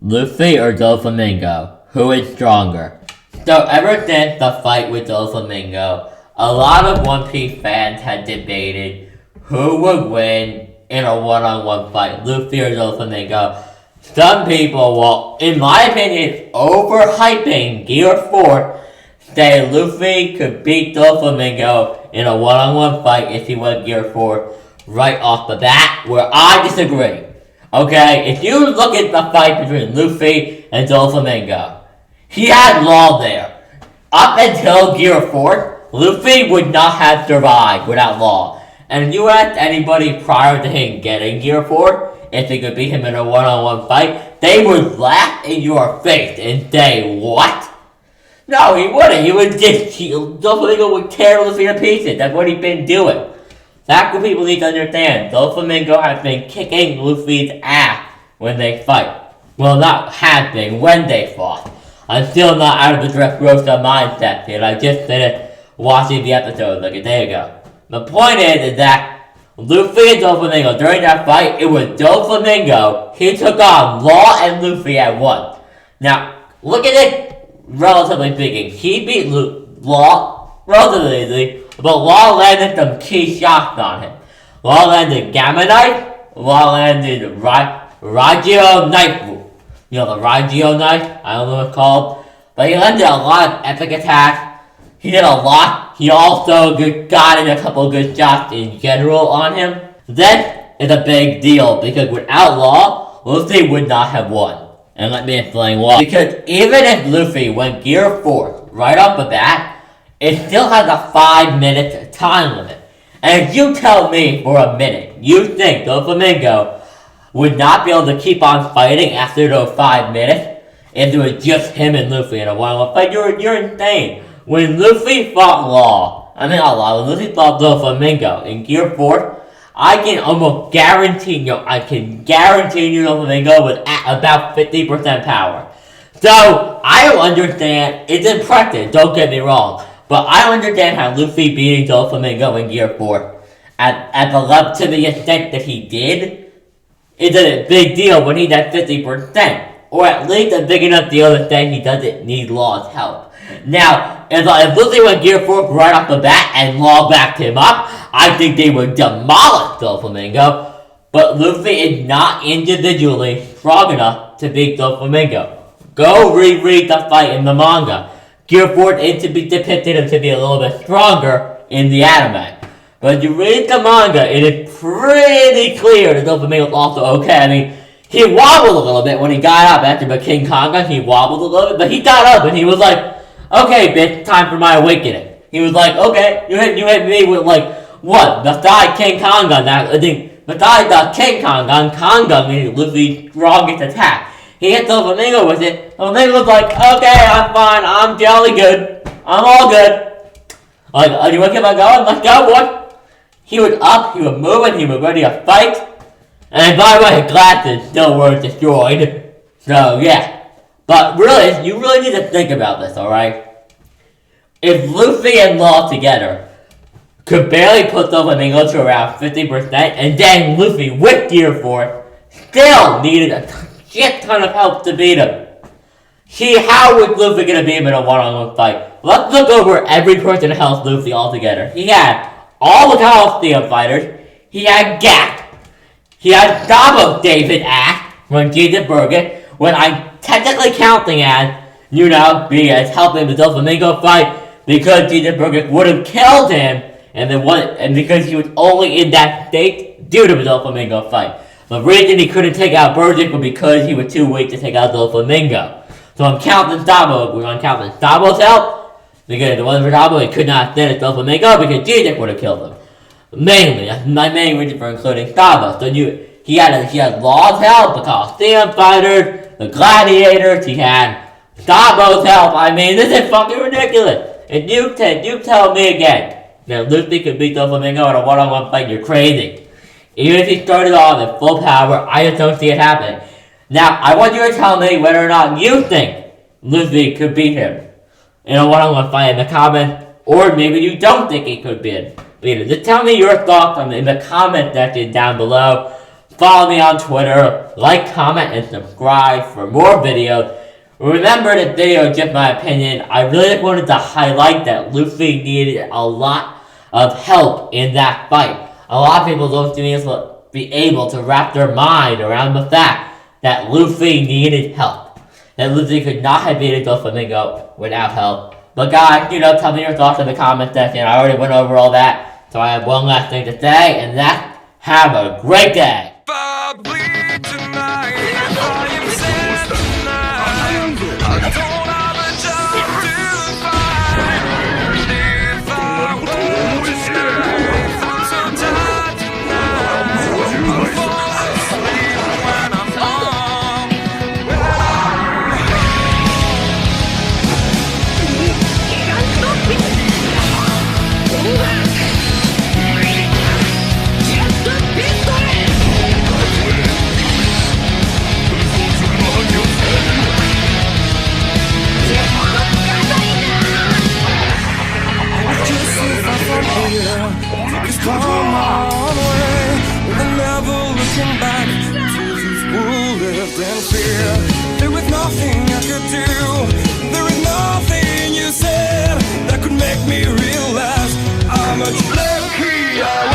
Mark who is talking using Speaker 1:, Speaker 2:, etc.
Speaker 1: Luffy or Doflamingo? Who is stronger? So ever since the fight with Doflamingo, a lot of One Piece fans had debated who would win in a one-on-one fight, Luffy or Doflamingo. Some people, well, in my opinion, overhyping Gear 4, say Luffy could beat Doflamingo in a one-on-one fight if he went Gear 4 right off the bat, where I disagree. Okay, if you look at the fight between Luffy and Doflamingo, he had Law there. Up until Gear 4, Luffy would not have survived without Law. And if you asked anybody prior to him getting Gear 4 if they could beat him in a one-on-one fight, they would laugh in your face and say, what? No, he wouldn't. He would just, Doflamingo would tear Luffy to pieces. That's what he's been doing. That's what people need to understand. Doflamingo has been kicking Luffy's ass when they fight. Well, not has been, when they fought. I'm still not out of the Dressrosa mindset yet. I just finished watching the episode like a day ago. The point is that Luffy and Doflamingo, during that fight, it was Doflamingo. He took on Law and Luffy at once. Now, look at it, relatively speaking. He beat Law relatively easily. But Law landed some key shots on him. Law landed Gamma Knife. Law landed Raggio Knife. You know, the Raggio Knife? I don't know what it's called. But he landed a lot of epic attacks. He did a lot. He also got in a couple good shots in general on him. This is a big deal because without Law, Luffy would not have won. And let me explain why. Because even if Luffy went Gear 4 right off the bat, it still has a 5-minute time limit. And if you tell me for a minute you think Doflamingo would not be able to keep on fighting after those 5 minutes if it was just him and Luffy in a one-on-one fight, you're insane. When Luffy fought when Luffy fought Doflamingo in Gear 4, I can almost guarantee you Doflamingo was at about 50% power. So, I don't understand, it's impressive, don't get me wrong. But I don't understand how Luffy beating Doflamingo in Gear 4 at the level to the extent that he did is a big deal when he's at 50%. Or at least a big enough deal to say he doesn't need Law's help. Now, if Luffy went Gear 4 right off the bat and Law backed him up, I think they would demolish Doflamingo. But Luffy is not individually strong enough to beat Doflamingo. Go reread the fight in the manga. Gear 4 is to be depicted and to be a little bit stronger in the anime. But if you read the manga, it is pretty clear that Doflamingo was also okay. I mean, he wobbled a little bit when he got up after the King Konga. He wobbled a little bit, but he got up and he was like, okay, bitch, time for my awakening. He was like, okay, you hit me with like, what? Besides King Konga, besides the King Konga means Luffy's strongest attack. He hit Doflamingo with it. Doflamingo was like, okay, I'm fine. I'm jolly good. I'm all good. Like, you want to keep on going? Let's go, boy. He was up, he was moving, he was ready to fight. And by the way, his glasses still weren't destroyed. So, yeah. But really, you really need to think about this, alright? If Luffy and Law together could barely put Doflamingo to around 50%, and then Luffy with Gear 4 still needed a shit ton of help to beat him. See, how was Luffy gonna beat him in a one-on-one fight? Let's look over every person who helped Luffy altogether. He had all the Coliseum fighters. He had Gap. He had Sabo David ass from Jesus Burger. When I'm technically counting as, being as helping the Doflamingo fight because Jesus Burger would have killed him and because he was only in that state due to the Doflamingo fight. The reason he couldn't take out Burdick was because he was too weak to take out Doflamingo. So I'm counting Sabo. We're counting Sabo's help. Because the one for Sabo, he could not finish Doflamingo because Jesus would have killed him. Mainly, that's my main reason for including Sabo. So he had Law's help, the Coliseum fighters, the gladiators, he had Sabo's help. I mean, this is fucking ridiculous. If you tell me again that Luffy could beat Doflamingo in a one-on-one fight, you're crazy. Even if he started off at full power, I just don't see it happening. Now, I want you to tell me whether or not you think Luffy could beat him in a one-on-one fight in the comments, or maybe you don't think he could beat him. Just tell me your thoughts in the comment section down below. Follow me on Twitter, like, comment, and subscribe for more videos. Remember, this video is just my opinion. I really wanted to highlight that Luffy needed a lot of help in that fight. A lot of people don't be able to wrap their mind around the fact that Luffy needed help. That Luffy could not have beaten Doflamingo without help. But guys, tell me your thoughts in the comment section. I already went over all that, so I have one last thing to say, and that's have a great day.
Speaker 2: Come on way, we're never looking back to these who lived in fear. There was nothing I could do, there was nothing you said that could make me realize how much lucky I was.